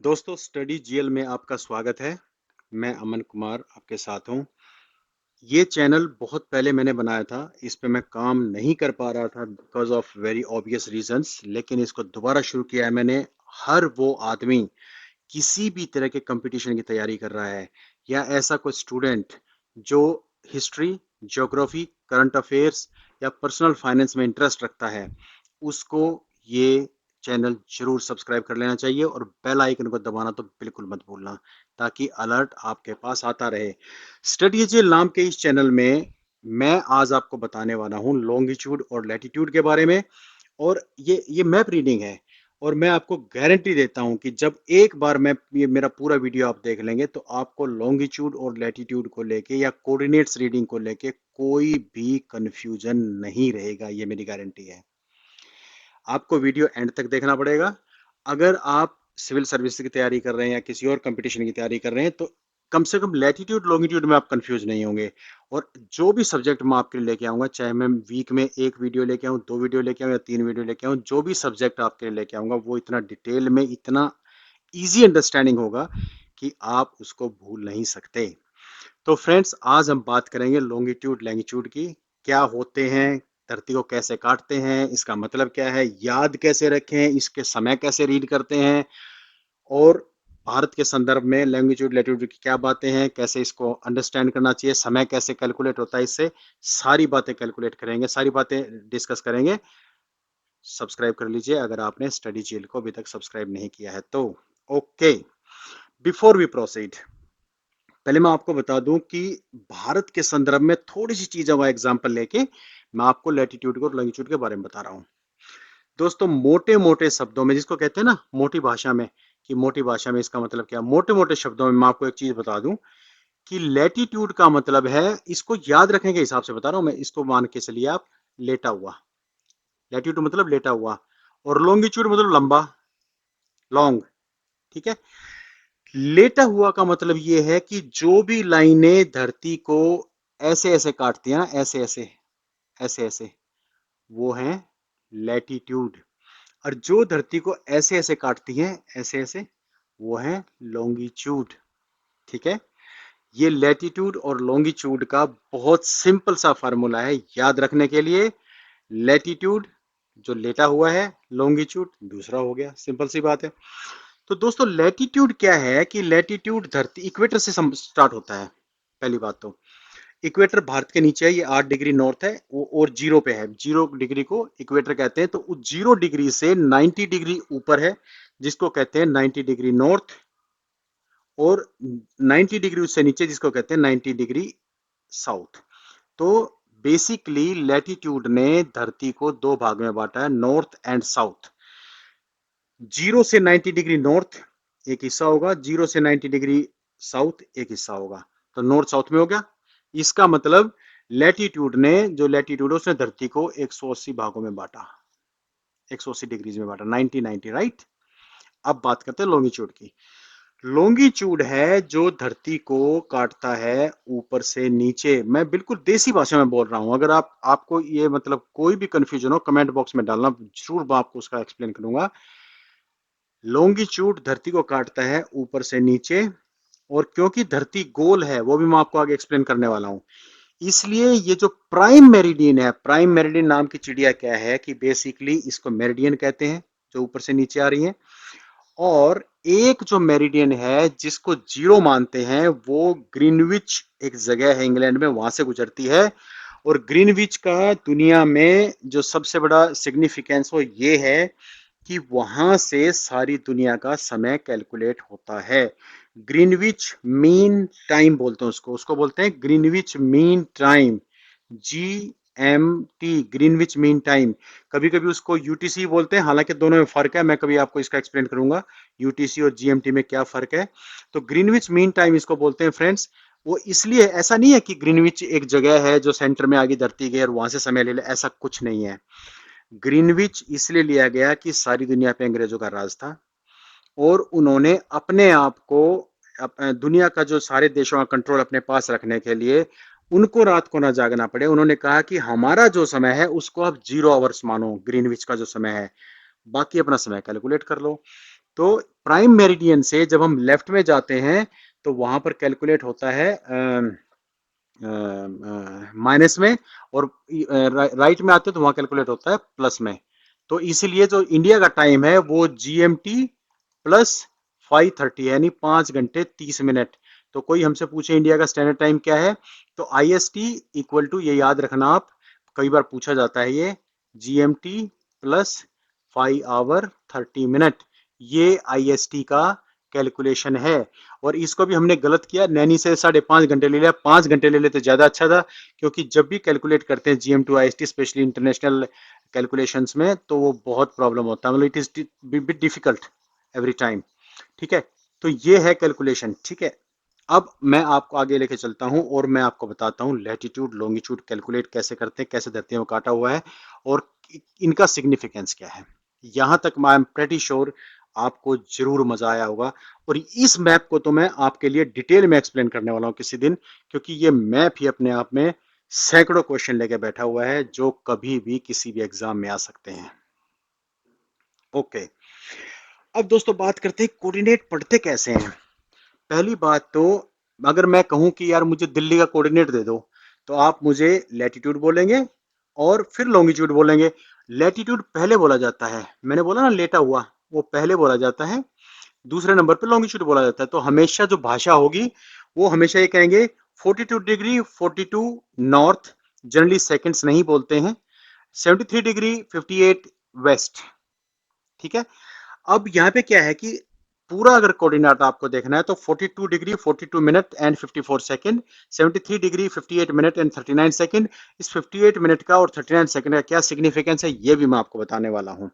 दोस्तों study GL में आपका स्वागत है। मैं अमन कुमार आपके साथ हूँ। ये चैनल बहुत पहले मैंने बनाया था। इस पे मैं काम नहीं कर पा रहा था because of very obvious reasons, लेकिन इसको दोबारा शुरू किया है मैंने। हर वो आदमी किसी भी तरह के कंपटीशन की तैयारी कर रहा है या ऐसा कोई स्टूडेंट जो हिस्ट्री, ज्योग्राफी, करंट अफेयर्स या पर्सनल फाइनेंस में इंटरेस्ट रखता है, उसको ये चैनल जरूर सब्सक्राइब कर लेना चाहिए और बेल आइकन को दबाना तो बिल्कुल मत भूलना, ताकि अलर्ट आपके पास आता रहे। स्टडी जेल नाम के इस चैनल में मैं आज आपको बताने वाला हूँ लॉन्गिट्यूड और लैटिट्यूड के बारे में। और ये मैप रीडिंग है। और मैं आपको गारंटी देता हूं कि जब एक बार मैं ये मेरा पूरा वीडियो आप देख लेंगे तो आपको लॉन्गिट्यूड और लैटिट्यूड को लेके या कोऑर्डिनेट्स रीडिंग को लेके कोई भी कंफ्यूजन नहीं रहेगा, ये मेरी गारंटी है। आपको वीडियो एंड तक देखना पड़ेगा। अगर आप सिविल सर्विस की तैयारी कर रहे हैं या किसी और कंपटीशन की तैयारी कर रहे हैं तो कम से कम लैटिट्यूड लॉन्गिट्यूड में आप कंफ्यूज नहीं होंगे। और जो भी सब्जेक्ट मैं आपके लिए लेके आऊंगा, चाहे मैं वीक में एक वीडियो लेके आऊं, दो वीडियो लेके आऊं या तीन वीडियो लेके आऊं, जो भी सब्जेक्ट आपके लिए लेके आऊंगा वो इतना डिटेल में, इतना इजी अंडरस्टैंडिंग होगा कि आप उसको भूल नहीं सकते। तो फ्रेंड्स, आज हम बात करेंगे लॉन्गिट्यूड लैंगिट्यूड की। क्या होते हैं, धरती को कैसे काटते हैं, इसका मतलब क्या है, याद कैसे रखें, इसके समय कैसे रीड करते हैं, और भारत के संदर्भ में लैंगिट्यूड लैटिट्यूड की क्या बातें हैं, कैसे इसको अंडरस्टैंड करना चाहिए, समय कैसे कैलकुलेट होता है इससे, सारी बातें कैलकुलेट करेंगे, सारी बातें डिस्कस करेंगे। सब्सक्राइब कर लीजिए अगर आपने स्टडी जेल को अभी तक सब्सक्राइब नहीं किया है तो। ओके, बिफोर वी प्रोसीड, पहले मैं आपको बता दूं कि भारत के संदर्भ में थोड़ी सी चीजों का एग्जांपल लेके मैं आपको लैटिट्यूड और लॉन्गिट्यूड के बारे में बता रहा हूं। दोस्तों, मोटे मोटे शब्दों में, जिसको कहते हैं ना मोटी भाषा में, कि मोटी भाषा में इसका मतलब क्या, मोटे मोटे शब्दों में मैं आपको एक चीज बता दूं कि लैटिट्यूड का मतलब है, इसको याद रखने के हिसाब से बता रहा हूं मैं, इसको मान के चलिए आप, लेटा हुआ। लैटिट्यूड मतलब लेटा हुआ, और लॉन्गिट्यूड मतलब लंबा, लॉन्ग। ठीक है। लेटा हुआ का मतलब ये है कि जो भी लाइनें धरती को ऐसे ऐसे काटती है ना, ऐसे ऐसे, ऐसे ऐसे, वो है लैटिट्यूड। और जो धरती को ऐसे ऐसे काटती हैं, ऐसे ऐसे, वो है लॉन्गिट्यूड। ठीक है। ये लैटिट्यूड और लॉन्गिट्यूड का बहुत सिंपल सा फार्मूला है याद रखने के लिए। लैटिट्यूड जो लेटा हुआ है, लॉन्गिट्यूड दूसरा हो गया, सिंपल सी बात है। तो दोस्तों, लैटिट्यूड क्या है कि लैटिट्यूड धरती इक्वेटर से स्टार्ट होता है। पहली बात तो इक्वेटर भारत के नीचे है, ये 8 डिग्री नॉर्थ है वो, और जीरो पे है, 0 डिग्री को इक्वेटर कहते हैं। तो उस 0 डिग्री से 90 डिग्री ऊपर है, जिसको कहते हैं 90 डिग्री नॉर्थ, और 90 डिग्री उससे नीचे, जिसको कहते हैं 90 डिग्री साउथ। तो बेसिकली लैटिट्यूड ने धरती को दो भाग में बांटा है, नॉर्थ एंड साउथ। 0 से 90 डिग्री नॉर्थ एक हिस्सा होगा, 0 से 90 डिग्री साउथ एक हिस्सा होगा। तो नॉर्थ साउथ में हो गया। इसका मतलब लैटिट्यूड ने, जो लैटिट्यूड है उसने धरती को 180 भागों में बांटा, 180 डिग्रीज में बांटा, 90 90, राइट। अब बात करते हैं लॉन्गिट्यूड की। लॉन्गिट्यूड है जो धरती को काटता है ऊपर से नीचे। मैं बिल्कुल देसी भाषा में बोल रहा हूं, अगर आपको ये मतलब कोई भी कंफ्यूजन हो कमेंट बॉक्स में डालना, जरूर मैं आपको उसका एक्सप्लेन करूंगा। लॉन्गिट्यूड धरती को काटता है ऊपर से नीचे, और क्योंकि धरती गोल है, वो भी मैं आपको आगे एक्सप्लेन करने वाला हूं, इसलिए ये जो प्राइम मेरिडियन है, प्राइम मेरिडियन नाम की चिड़िया क्या है कि बेसिकली इसको मेरिडियन कहते हैं, जो ऊपर से नीचे आ रही है। और एक जो मेरिडियन है जिसको जीरो मानते हैं, वो ग्रीनविच एक जगह है इंग्लैंड में, वहां से गुजरती है। और ग्रीनविच का दुनिया में जो सबसे बड़ा सिग्निफिकेंस वो ये है कि वहां से सारी दुनिया का समय कैलकुलेट होता है। ग्रीनविच मीन टाइम बोलते हैं उसको, बोलते हैं Greenwich mean time, GMT, Greenwich mean time. कभी कभी उसको यूटीसी बोलते हैं, हालांकि दोनों में फर्क है, मैं कभी आपको इसका एक्सप्लेन करूंगा यूटीसी और जीएमटी में क्या फर्क है। तो ग्रीनविच मीन टाइम इसको बोलते हैं फ्रेंड्स। वो इसलिए, ऐसा नहीं है कि ग्रीनविच एक जगह है जो सेंटर में आगे धरती गई और वहां से समय ले ले, ऐसा कुछ नहीं है। ग्रीनविच इसलिए लिया गया कि सारी दुनिया पे अंग्रेजों का राज था, और उन्होंने अपने आप को, दुनिया का जो सारे देशों का कंट्रोल अपने पास रखने के लिए, उनको रात को ना जागना पड़े, उन्होंने कहा कि हमारा जो समय है उसको आप 0 आवर्स मानो, ग्रीनविच का जो समय है, बाकी अपना समय कैलकुलेट कर लो। तो प्राइम मेरिडियन से जब हम लेफ्ट में जाते हैं तो वहां पर कैलकुलेट होता है माइनस में, और राइट में आते हैं तो वहां कैलकुलेट होता है प्लस में। तो इसीलिए जो इंडिया का टाइम है वो GMT प्लस 5:30 यानी 5 घंटे 30 मिनट। तो कोई हमसे पूछे इंडिया का स्टैंडर्ड टाइम क्या है, तो IST इक्वल टू, ये याद रखना आप, कई बार पूछा जाता है ये, GMT प्लस 5 आवर 30 मिनट, ये IST का कैलकुलेशन है। और इसको भी हमने गलत किया, नैनी से 5.5 घंटे ले लिया, 5 घंटे ले लेते ज्यादा अच्छा था, क्योंकि जब भी कैलकुलेट करते हैं GM to IST specially international calculations में तो वो बहुत प्रॉब्लम होता है, मतलब it is bit difficult every time. ठीक है, तो ये है कैलकुलेशन। ठीक है, अब मैं आपको आगे लेके चलता हूं और मैं आपको बताता हूं लैटिट्यूड लॉन्गिट्यूड कैलकुलेट कैसे करते हैं, कैसे धरती में काटा हुआ है और इनका सिग्निफिकेंस क्या है। यहां तक आई एम प्रेटी श्योर आपको जरूर मजा आया होगा। और इस मैप को तो मैं आपके लिए डिटेल में एक्सप्लेन करने वाला हूं किसी दिन, क्योंकि ये मैप ही अपने आप में सैकड़ों क्वेश्चन लेके बैठा हुआ है जो कभी भी किसी भी एग्जाम में आ सकते हैं। ओके, अब दोस्तों बात करते हैं कोऑर्डिनेट पढ़ते कैसे हैं। पहली बात तो, अगर मैं कहूं कि यार मुझे दिल्ली का कोऑर्डिनेट दे दो, तो आप मुझे लैटिट्यूड बोलेंगे और फिर लॉन्गिट्यूड बोलेंगे। लैटिट्यूड पहले बोला जाता है, मैंने बोला ना लेटा हुआ, वो पहले बोला जाता है, दूसरे नंबर पे लॉन्गिट्यूड बोला जाता है। तो हमेशा जो भाषा होगी वो हमेशा ये कहेंगे 42 डिग्री 42 नॉर्थ, जनरली सेकंड्स नहीं बोलते हैं, 73 डिग्री 58 वेस्ट। ठीक है, अब यहाँ पे क्या है कि पूरा अगर कोऑर्डिनेट आपको देखना है तो 42 degree 42 minute and 54 second, 73 degree 58 minute and 39 second. इस 58 मिनट का और 39 सेकंड का क्या सिग्निफिकेंस है ये भी मैं आपको बताने वाला हूँ।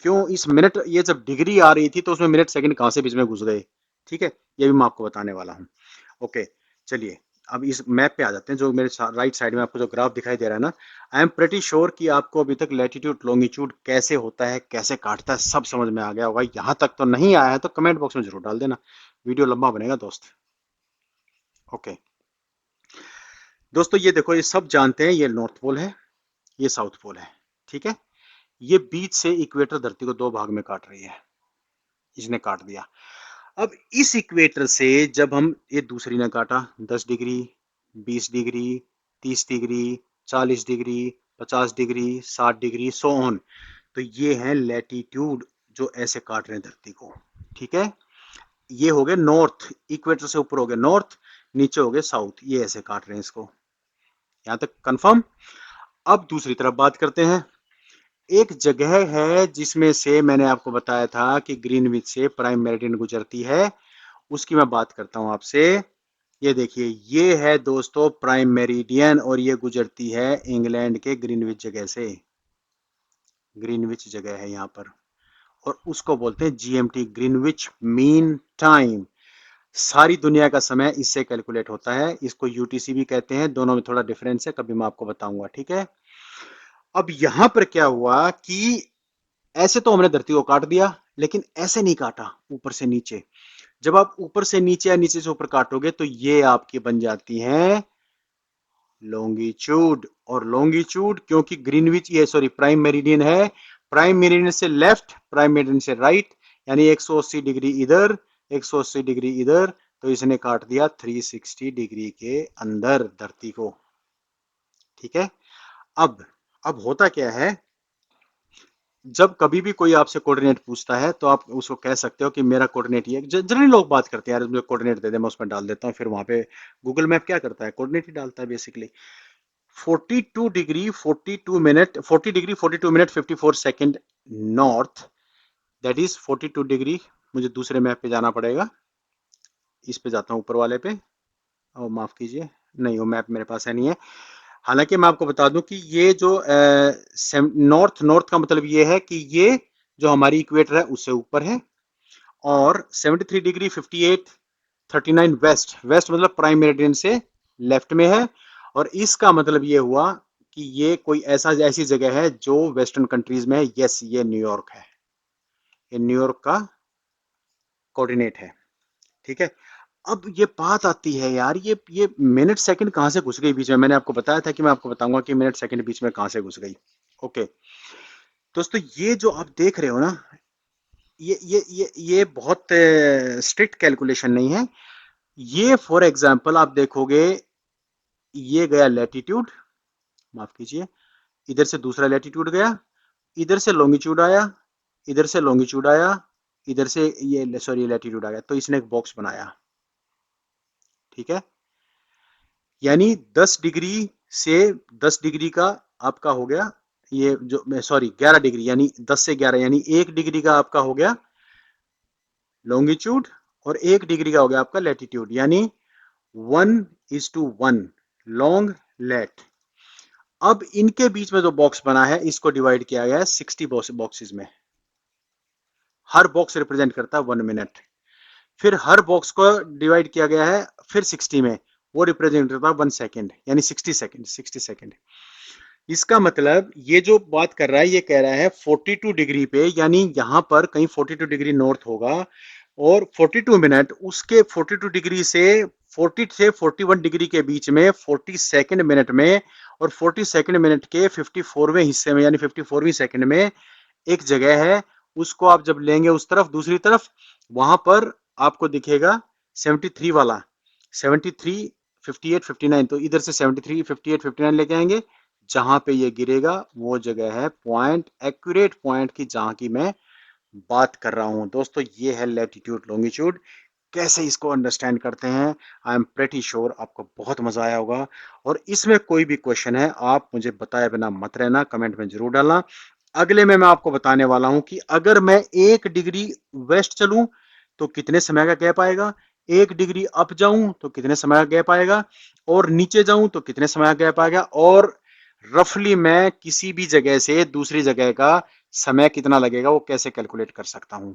क्यों इस मिनट, ये जब डिग्री आ रही थी तो उसमें मिनट सेकंड कहाँ से बीच में घुस गए। ठीक है, ये भी मैं आपको बताने वाला हूँ। ओके, चलिए अब इस मैप पे आ जाते हैं। जो मेरे राइट साइड में आपको जो ग्राफ दिखाई दे रहा है ना, आई एम प्रेटी श्योर कि आपको अभी तक लैटिट्यूड लॉन्गिट्यूड कैसे होता है, कैसे काटता है, सब समझ में आ गया होगा। यहाँ तक तो नहीं आया है तो कमेंट बॉक्स में जरूर डाल देना, वीडियो लंबा बनेगा दोस्त। ओके दोस्तों, ये देखो, ये सब जानते हैं ये नॉर्थ पोल है, ये साउथ पोल है। ठीक है, ये बीच से इक्वेटर धरती को दो भाग में काट रही है, इसने काट दिया। अब इस इक्वेटर से जब हम, ये दूसरी ने काटा, 10 degree 20 degree 30 degree 40 degree 50 degree 60 degree so on, तो ये है लैटिट्यूड जो ऐसे काट रहे हैं धरती को। ठीक है, ये हो गए नॉर्थ, इक्वेटर से ऊपर हो गए नॉर्थ, नीचे हो गए साउथ, ये ऐसे काट रहे हैं इसको। यहां तक कंफर्म। अब दूसरी तरफ बात करते हैं। एक जगह है जिसमें से मैंने आपको बताया था कि ग्रीनविच से प्राइम मेरिडियन गुजरती है, उसकी मैं बात करता हूं आपसे। ये देखिए, ये है दोस्तों प्राइम मेरिडियन और ये गुजरती है इंग्लैंड के ग्रीनविच जगह से, ग्रीनविच जगह है यहाँ पर, और उसको बोलते हैं GMT, ग्रीनविच मीन टाइम। सारी दुनिया का समय इससे कैलकुलेट होता है, इसको UTC भी कहते हैं, दोनों में थोड़ा डिफरेंस है, कभी मैं आपको बताऊंगा। ठीक है, अब यहां पर क्या हुआ कि ऐसे तो हमने धरती को काट दिया, लेकिन ऐसे नहीं काटा ऊपर से नीचे। जब आप ऊपर से नीचे या नीचे से ऊपर काटोगे तो ये आपकी बन जाती हैं लॉन्गिट्यूड। और लॉन्गिट्यूड क्योंकि ग्रीनविच, ये सॉरी प्राइम मेरिडियन है, प्राइम मेरिडियन से लेफ्ट प्राइम मेरिडियन से राइट, यानी 180 डिग्री इधर 180 डिग्री इधर, तो इसने काट दिया 360 डिग्री के अंदर धरती को। ठीक है, अब होता क्या है, जब कभी भी कोई आपसे कोऑर्डिनेट पूछता है तो आप उसको कह सकते हो कि मेरा कोऑर्डिनेट ये, जनरली लोग बात करते हैं यार मुझे कोऑर्डिनेट दे दे, मैं उसमें डाल देता हूँ, फिर वहां पे गूगल मैप क्या करता है, कोऑर्डिनेट ही डालता है basically. 42 degree 42 minute 40 degree 42 minute 54 second north, that is 42 degree. मुझे दूसरे मैप पे जाना पड़ेगा, इस पे जाता हूँ ऊपर वाले पे, और माफ कीजिए, नहीं वो मैप मेरे पास है नहीं है। हालांकि मैं आपको बता दूं कि ये जो नॉर्थ, नॉर्थ का मतलब ये है कि ये जो हमारी इक्वेटर है उससे ऊपर है, और 73 डिग्री 58 39 वेस्ट, वेस्ट मतलब प्राइम मेरिडियन से लेफ्ट में है। और इसका मतलब ये हुआ कि ये कोई ऐसा, ऐसी जगह है जो वेस्टर्न कंट्रीज में है। यस, ये न्यूयॉर्क है, ये न्यूयॉर्क का कोऑर्डिनेट है। ठीक है, अब ये बात आती है यार, ये मिनट सेकंड कहां से घुस गई बीच में, मैंने आपको बताया था कि मैं आपको बताऊंगा कि मिनट सेकंड बीच में कहां से घुस गई। ओके दोस्तों, ये जो आप देख रहे हो ना, ये बहुत स्ट्रिक्ट कैलकुलेशन नहीं है। ये फॉर एग्जांपल आप देखोगे, ये गया लैटिट्यूड, माफ कीजिए, इधर से दूसरा लैटिट्यूड गया, इधर से लॉन्गिट्यूड आया, इधर से लॉन्गिट्यूड आया, इधर से ये सॉरी लैटिट्यूड आ गया, तो इसने एक बॉक्स बनाया। ठीक है, यानी 10 डिग्री से 10 डिग्री का आपका हो गया, ये जो सॉरी 11 डिग्री, यानी 10 से 11, यानी 1 डिग्री का आपका हो गया लॉन्गिट्यूड, और 1 डिग्री का हो गया आपका लैटिट्यूड, यानी 1:1 लॉन्ग लैट। अब इनके बीच में जो बॉक्स बना है, इसको डिवाइड किया गया है 60 बॉक्सेस में। हर बॉक्स रिप्रेजेंट करता है 1 मिनट। फिर हर बॉक्स को डिवाइड किया गया है फिर 60 में, वो रिप्रेजेंट करता है 1 सेकेंड, यानी 60 सेकेंड, 60 सेकेंड। इसका मतलब ये जो बात कर रहा है, ये कह रहा है 42 डिग्री पे, यानी यहां पर कहीं 42 डिग्री नॉर्थ होगा, और 42 मिनट उसके 42 डिग्री से 40 से 41 डिग्री के बीच में 42nd मिनट में, और 42nd मिनट के 54वें हिस्से में, यानी 54वीं सेकंड में एक जगह है। उसको आप जब लेंगे उस तरफ, दूसरी तरफ, वहां पर आपको दिखेगा 73 वाला, 73, 58, 59, तो इधर से 73, 58, 59 लेके आएंगे, जहां पे ये गिरेगा वो जगह है पॉइंट, एक्यूरेट पॉइंट की, जहां की मैं बात कर रहा हूं। दोस्तों ये है लैटिट्यूड लॉन्गिट्यूड। कैसे इसको अंडरस्टैंड करते हैं, आई एम प्रेटी श्योर आपको बहुत मजा आया होगा। और इसमें कोई भी क्वेश्चन है, आप मुझे बताए बिना मत रहना, कमेंट में जरूर डालना। अगले में मैं आपको बताने वाला हूं कि अगर मैं 1 डिग्री वेस्ट चलूं तो कितने समय का गैप आएगा, 1 डिग्री अप जाऊं तो कितने समय का गैप आएगा, और नीचे जाऊं तो कितने समय का गैप आएगा, और रफली मैं किसी भी जगह से दूसरी जगह का समय कितना लगेगा वो कैसे कैलकुलेट कर सकता हूं।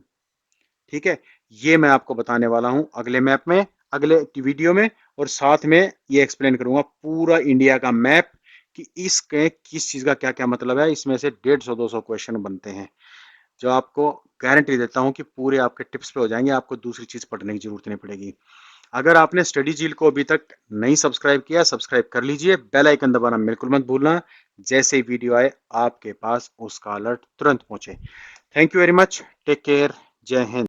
ठीक है, ये मैं आपको बताने वाला हूं अगले मैप में, अगले वीडियो में। और साथ में ये एक्सप्लेन करूंगा पूरा इंडिया का मैप, कि इसके किस चीज का क्या क्या मतलब है। इसमें से 150-200 क्वेश्चन बनते हैं, जो आपको गारंटी देता हूं कि पूरे आपके टिप्स पे हो जाएंगे, आपको दूसरी चीज पढ़ने की जरूरत नहीं पड़ेगी। अगर आपने स्टडी झील को अभी तक नहीं सब्सक्राइब किया, सब्सक्राइब कर लीजिए, बेल आइकन दबाना बिल्कुल मत भूलना, जैसे ही वीडियो आए आपके पास उसका अलर्ट तुरंत पहुंचे। Thank you very much, take care, जय हिंद।